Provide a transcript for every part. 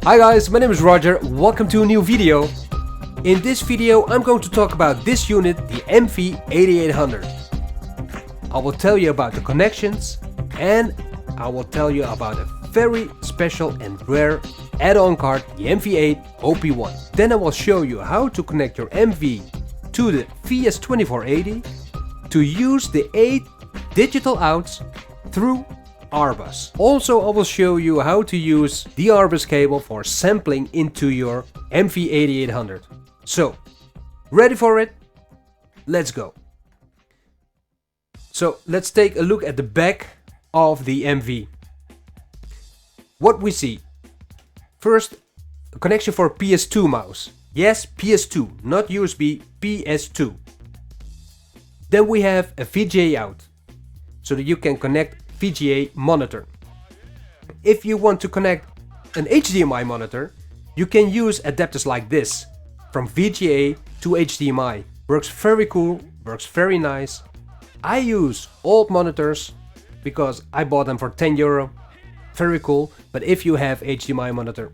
Hi guys, my name is Roger, welcome to a new video. In this video I'm going to talk about this unit, the MV8-OP1. I will tell you about the connections and I will tell you about a very special and rare add-on card, the MV8-OP1. Then I will show you how to connect your MV to the VS2480 to use the 8 digital outs through R-Bus. Also I will show you how to use the R-Bus cable for sampling into your MV8-OP1. So, ready for it? Let's go. So let's take a look at the back of the MV. What we see. First, a connection for PS2 mouse. Yes, PS2, not USB, PS2. Then we have a VGA out, so that you can connect VGA monitor. If you want to connect an HDMI monitor, you can use adapters like this, from VGA to HDMI. Works very cool, works very nice. I use old monitors because I bought them for €10. Very cool, but if you have HDMI monitor,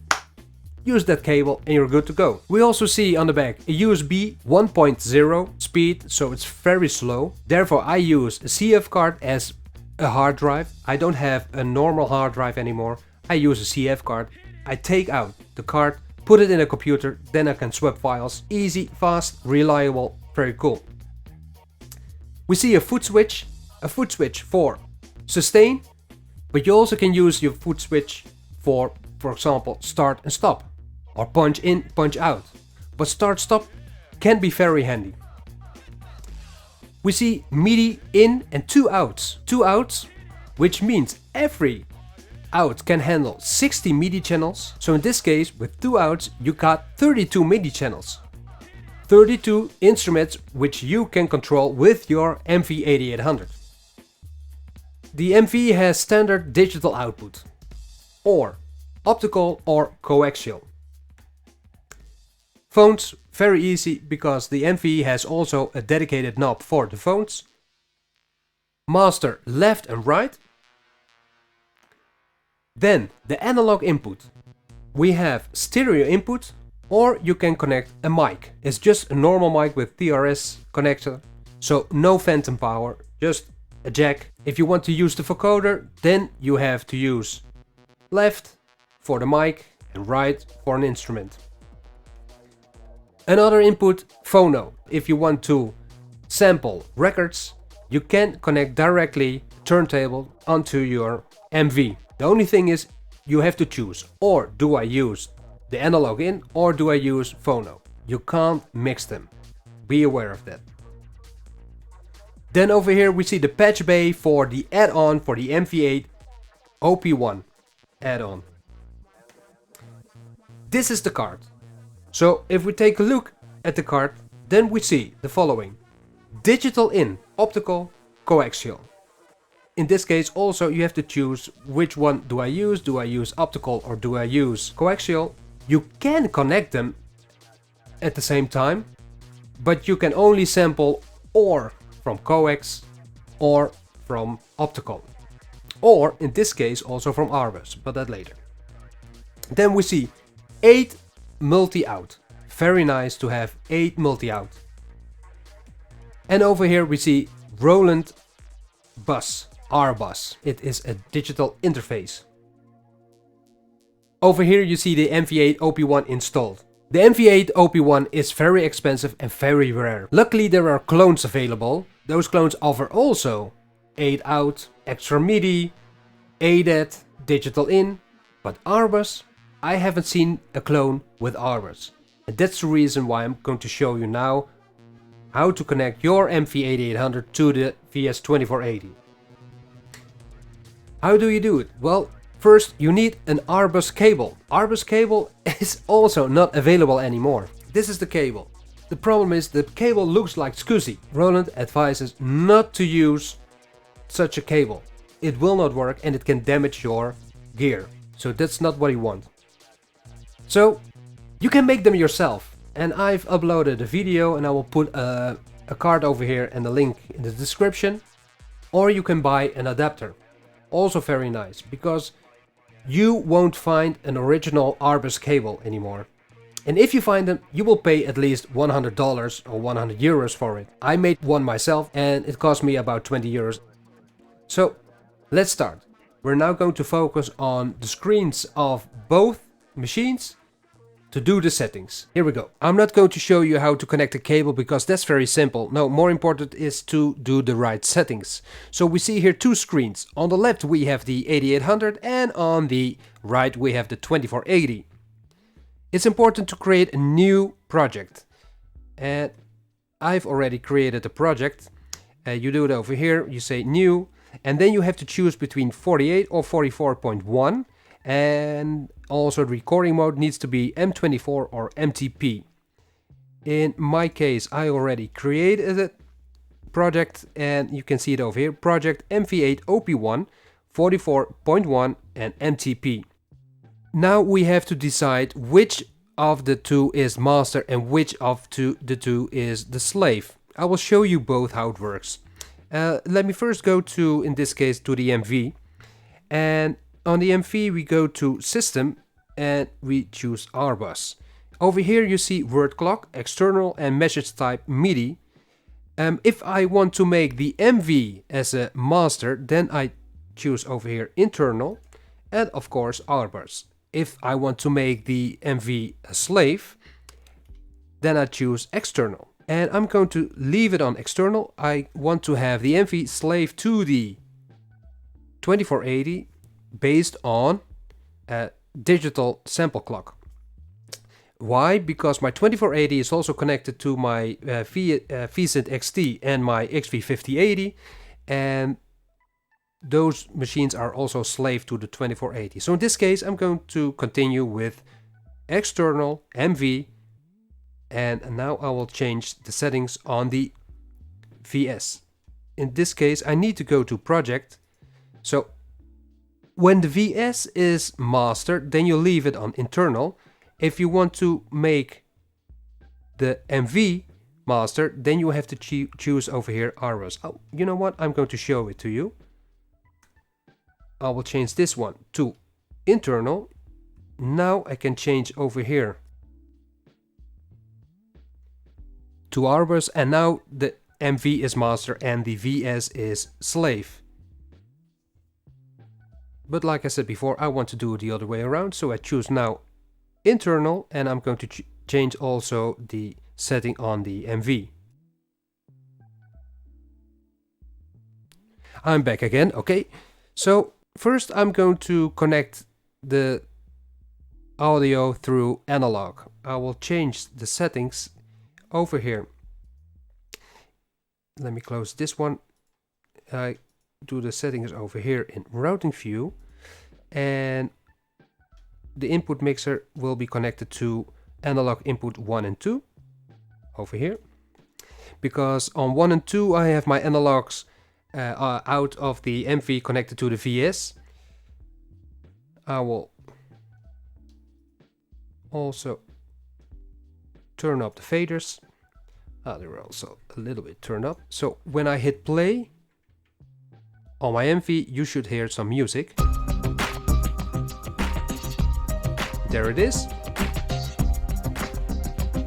use that cable and you're good to go. We also see on the back a USB 1.0 speed, so it's very slow. Therefore I use a CF card as a hard drive. I don't have a normal hard drive anymore. I use a CF card. I take out the card, put it in a computer, then I can swap files. Easy, fast, reliable, very cool. We see a foot switch for sustain, but you also can use your foot switch for example, start and stop, or punch in, punch out. But start stop can be very handy. We see MIDI in and 2 outs. 2 outs, which means every out can handle 60 MIDI channels. So in this case, with 2 outs, you got 32 MIDI channels. 32 instruments which you can control with your MV8-OP1. The MV has standard digital output, or optical or coaxial. Phones, very easy because the MV has also a dedicated knob for the phones. Master left and right. Then the analog input. We have stereo input, or you can connect a mic. It's just a normal mic with TRS connector, so no phantom power, just a jack. If you want to use the vocoder, then you have to use left for the mic and right for an instrument. Another input, phono. If you want to sample records, you can connect directly turntable onto your MV. The only thing is you have to choose, or do I use the analog in or do I use phono? You can't mix them. Be aware of that. Then over here we see the patch bay for the add-on for the MV8-OP1 add-on. This is the card. So if we take a look at the card, then we see the following. Digital in, optical, coaxial. In this case also you have to choose which one do I use. Do I use optical or do I use coaxial? You can connect them at the same time, but you can only sample or from coax or from optical. Or in this case also from R-Bus, but that later. Then we see 8 multi-out. Very nice to have 8 multi-out. And over here we see Roland bus, R-Bus. It is a digital interface. Over here you see the MV8-OP1 installed. The MV8-OP1 is very expensive and very rare. Luckily there are clones available. Those clones offer also 8 out, extra MIDI, ADAT, digital in, but R-Bus, I haven't seen a clone with R-Bus. And that's the reason why I'm going to show you now how to connect your MV8-OP1 to the VS2480. How do you do it? Well, first you need an R-Bus cable. R-Bus cable is also not available anymore. This is the cable. The problem is the cable looks like SCSI. Roland advises not to use such a cable. It will not work and it can damage your gear. So that's not what you want. So you can make them yourself. And I've uploaded a video and I will put a card over here and a link in the description. Or you can buy an adapter. Also very nice, because you won't find an original Arbus cable anymore. And if you find them, you will pay at least $100 or 100 euros for it. I made one myself and it cost me about 20 euros. So let's start. We're now going to focus on the screens of both machines to do the settings. Here we go. I'm not going to show you how to connect a cable because that's very simple. No, more important is to do the right settings. So we see here two screens. On the left we have the 8800 and on the right we have the 2480. It's important to create a new project. And I've already created a project. You do it over here, you say new, and then you have to choose between 48 or 44.1. And also the recording mode needs to be M24 or MTP. In my case, I already created a project and you can see it over here. Project MV8-OP1, 44.1 and MTP. Now we have to decide which of the two is master and which of the two is the slave. I will show you both how it works. Let me first go to, in this case, to the MV. And on the MV we go to System and we choose Arbus. Over here you see word clock, external and message type MIDI. If I want to make the MV as a master, then I choose over here internal and of course Arbus. If I want to make the MV a slave, then I choose external. And I'm going to leave it on external. I want to have the MV slave to the 2480 based on a digital sample clock. Why? Because my 2480 is also connected to my VSynth XT and my XV5080, and those machines are also slave to the 2480. So in this case I'm going to continue with external MV, and now I will change the settings on the VS. In this case I need to go to project. So when the VS is master, then you leave it on internal. If you want to make the MV master, then you have to choose over here Arbus. Oh, you know what? I'm going to show it to you. I will change this one to internal. Now I can change over here to Arbus, and now the MV is master and the VS is slave. But like I said before, I want to do it the other way around, so I choose now internal, and I'm going to change also the setting on the MV. I'm back again, okay. So first I'm going to connect the audio through analog. I will change the settings over here. Let me close this one. I do the settings over here in routing view, and the input mixer will be connected to analog input 1 and 2 over here, because on 1 and 2 I have my analogs out of the MV connected to the VS. I will also turn up the faders. They're also a little bit turned up. So when I hit play on my MV, you should hear some music. There it is.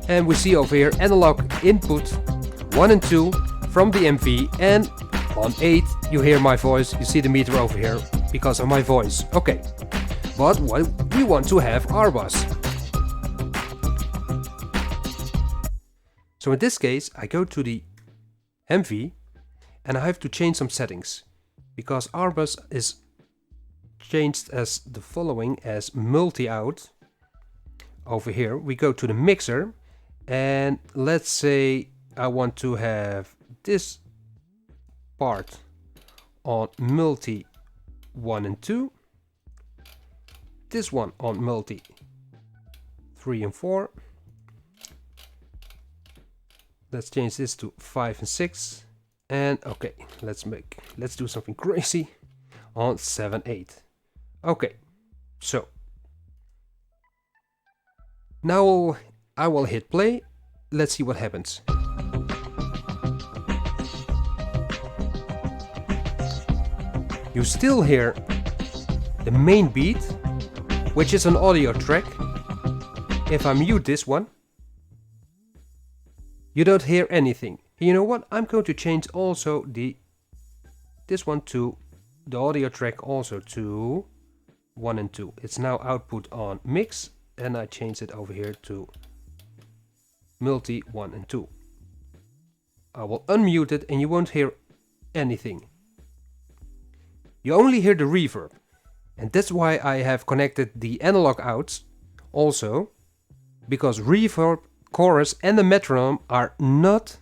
And we see over here analog input 1 and 2 from the MV, and on 8 you hear my voice. You see the meter over here because of my voice. Okay, but what we want to have Arbus. So in this case I go to the MV and I have to change some settings, because Arbus is changed as the following, as multi-out. Over here we go to the mixer, and let's say I want to have this part on multi 1 and 2, this one on multi 3 and 4. Let's change this to 5 and 6, and okay, let's do something crazy on 7, 8. Okay, so now I will hit play. Let's see what happens. You still hear the main beat, which is an audio track. If I mute this one, you don't hear anything. You know what? I'm going to change also this one to the audio track also to 1 and 2. It's now output on mix, and I change it over here to multi 1 and 2. I will unmute it and you won't hear anything. You only hear the reverb, and that's why I have connected the analog outs also, because reverb, chorus and the metronome are not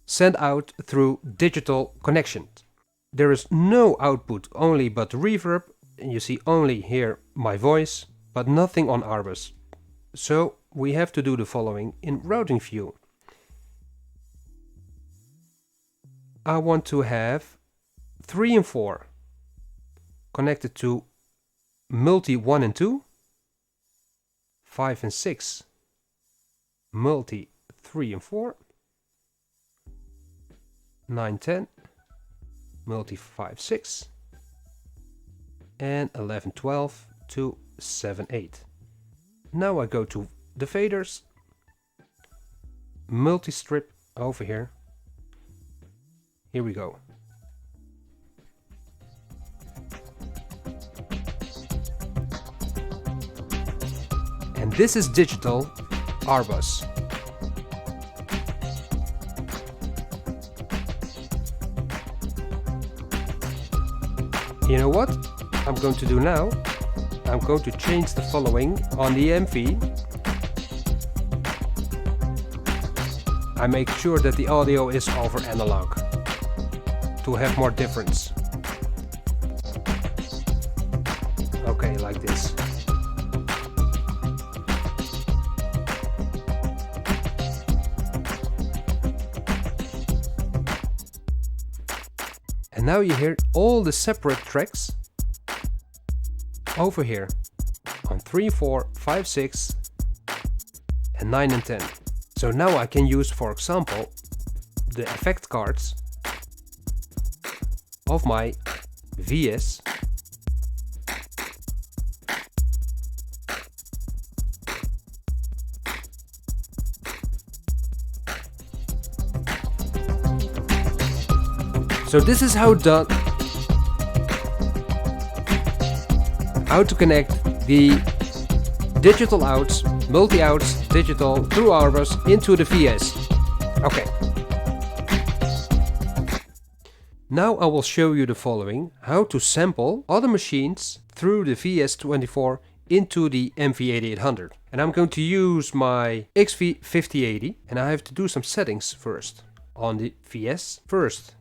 sent out through digital connections. There is no output, only but reverb, and you see only here my voice, but nothing on Arbus. So we have to do the following in routing view. I want to have 3 and 4 connected to multi 1 and 2, 5 and 6 multi 3 and 4, 9, 10 multi 5, 6, and 11, 12 to 7, 8. Now I go to the faders, multi-strip over here. Here we go. And this is digital Arbus. You know what I'm going to do now? I'm going to change the following on the MV. I make sure that the audio is over analog to have more difference. Okay, like this. And now you hear all the separate tracks over here on 3, 4, 5, 6 and 9 and 10. So now I can use, for example, the effect cards of my VS So this is how to connect the digital outs, multi-outs, digital through Arbus into the VS. Okay. Now I will show you the following, how to sample other machines through the VS24 into the MV8-800. And I'm going to use my XV5080, and I have to do some settings first on the VS. First,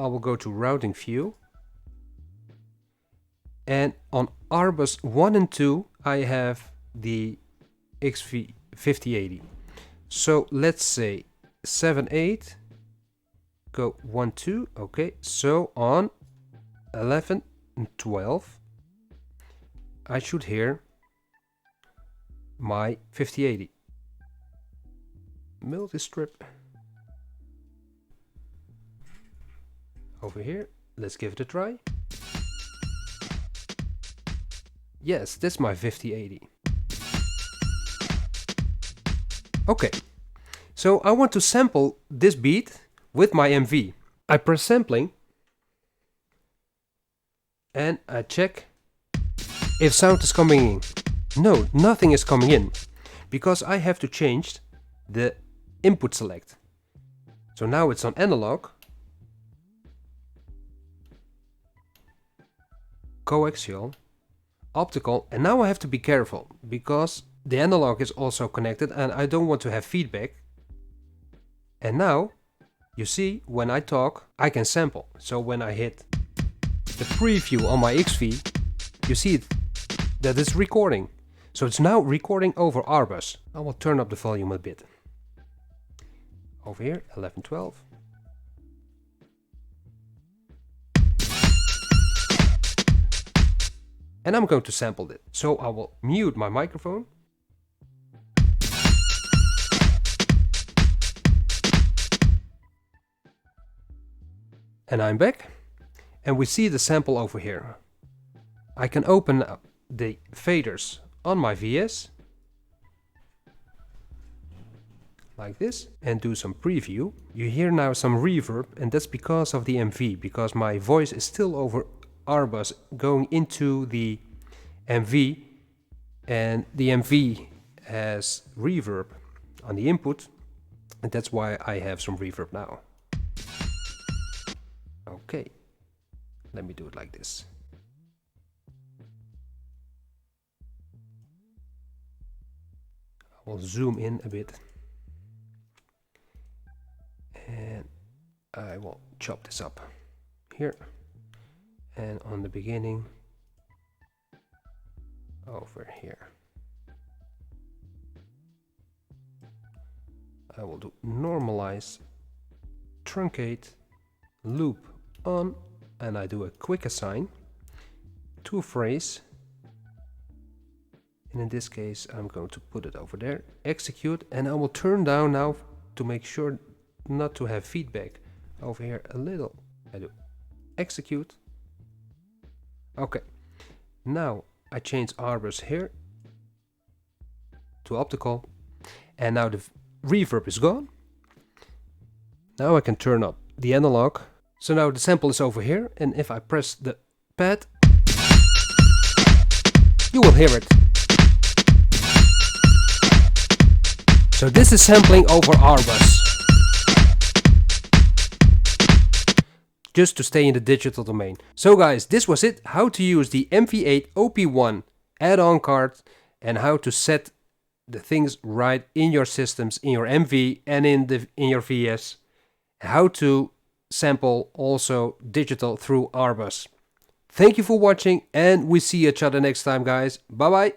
I will go to routing view, and on Arbus 1 and 2 I have the XV5080. So let's say 7, 8, go 1, 2, okay, so on 11 and 12 I should hear my 5080. Multi-strip over here, let's give it a try. Yes, that's my 5080. Okay, so I want to sample this beat with my MV. I press sampling and I check if sound is coming in. No, nothing is coming in because I have to change the input select. So now it's on analog, coaxial, optical, and now I have to be careful because the analog is also connected and I don't want to have feedback. And now you see when I talk I can sample. So when I hit the preview on my XV, you see that it's recording. So it's now recording over Arbus. I will turn up the volume a bit. Over here, 11, 12. And I'm going to sample it. So I will mute my microphone. And I'm back. And we see the sample over here. I can open the faders on my VS like this and do some preview. You hear now some reverb, and that's because of the MV, because my voice is still over R-bus going into the MV, and the MV has reverb on the input, and that's why I have some reverb now. Okay, let me do it like this. I will zoom in a bit, and I will chop this up here, and on the beginning over here I will do normalize, truncate, loop on, and I do a quick assign to a phrase, and in this case I'm going to put it over there, execute, and I will turn down now to make sure not to have feedback over here a little. I do execute. Okay, now I change R-bus here to optical, and now the reverb is gone. Now I can turn up the analog. So now the sample is over here, and if I press the pad, you will hear it. So this is sampling over R-bus, just to stay in the digital domain. So guys, this was it, how to use the MV8-OP1 add-on card and how to set the things right in your systems, in your MV and in your VS. How to sample also digital through R-bus. Thank you for watching, and we see each other next time, guys. Bye bye.